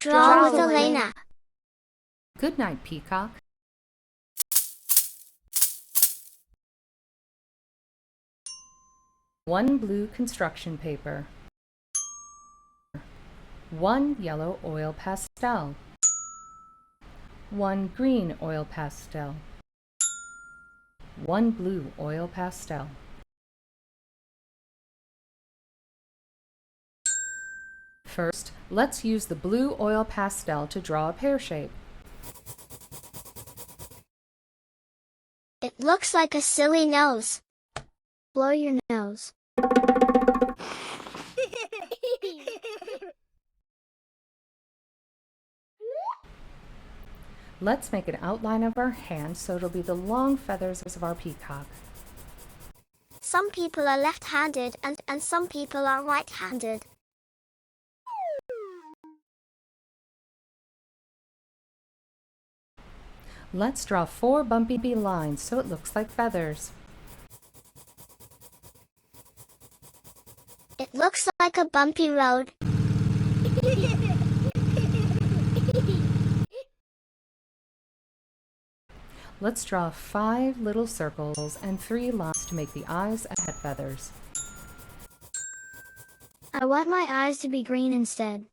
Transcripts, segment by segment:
Draw with Elena. Goodnight Peacock. One blue construction paper. One yellow oil pastel. One green oil pastel. One blue oil pastel. First, let's use the blue oil pastel to draw a pear shape. It looks like a silly nose. Blow your nose. Let's make an outline of our hand so it'll be the long feathers of our peacock. Some people are left-handed and some people are right-handed. Let's draw 4 bumpy lines so it looks like feathers. It looks like a bumpy road. Let's draw 5 little circles and 3 lines to make the eyes and head feathers. I want my eyes to be green instead.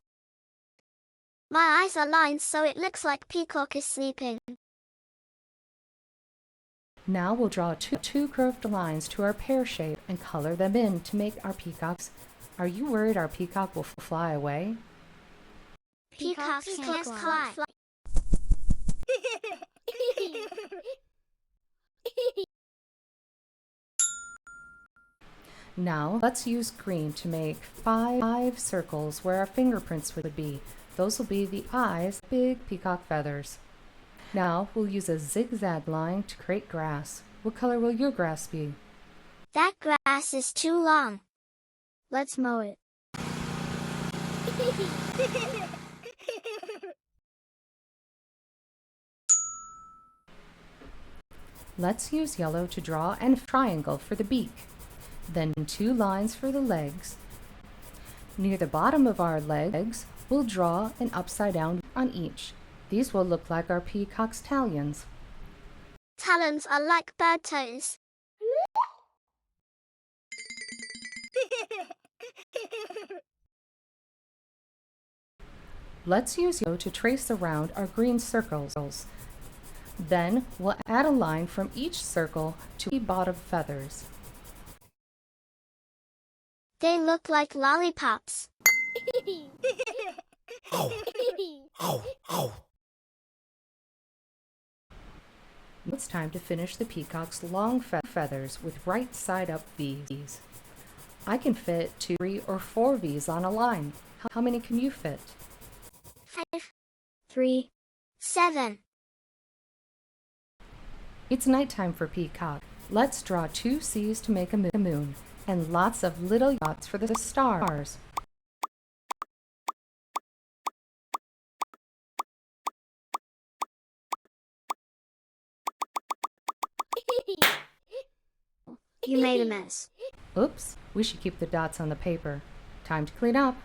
My eyes are lines so it looks like Peacock is sleeping. Now we'll draw two curved lines to our pear shape and color them in to make our peacocks. Are you worried our peacock will fly away? Peacocks can't fly. Now let's use green to make 5 circles where our fingerprints would be. Those will be the eyes, big peacock feathers. Now we'll use a zigzag line to create grass. What color will your grass be? That grass is too long. Let's mow it. Let's use yellow to draw a triangle for the beak. Then 2 lines for the legs. Near the bottom of our legs, we'll draw an upside down on each. These will look like our peacock's talons. Talons are like bird toes. Let's use yellow to trace around our green circles. Then we'll add a line from each circle to the bottom feathers. They look like lollipops. It's time to finish the peacock's long feathers with right side up V's. I can fit 2, 3, or 4 V's on a line. How many can you fit? 5, 3, 7. It's nighttime for Peacock. Let's draw 2 C's to make a moon, and lots of little dots for the stars. You made a mess. Oops, we should keep the dots on the paper. Time to clean up.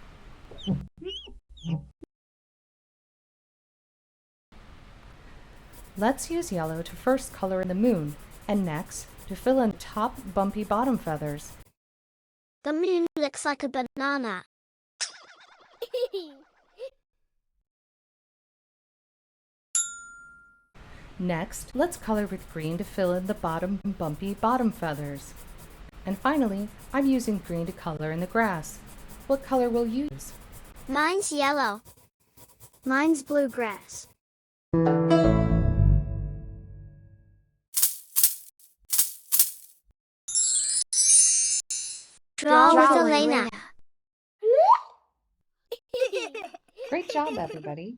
Let's use yellow to first color in the moon, and next to fill in the top bumpy bottom feathers. The moon looks like a banana. Next, let's color with green to fill in the bottom bumpy bottom feathers. And finally, I'm using green to color in the grass. What color will you use? Mine's yellow. Mine's bluegrass. Draw with Elena. Great job, everybody.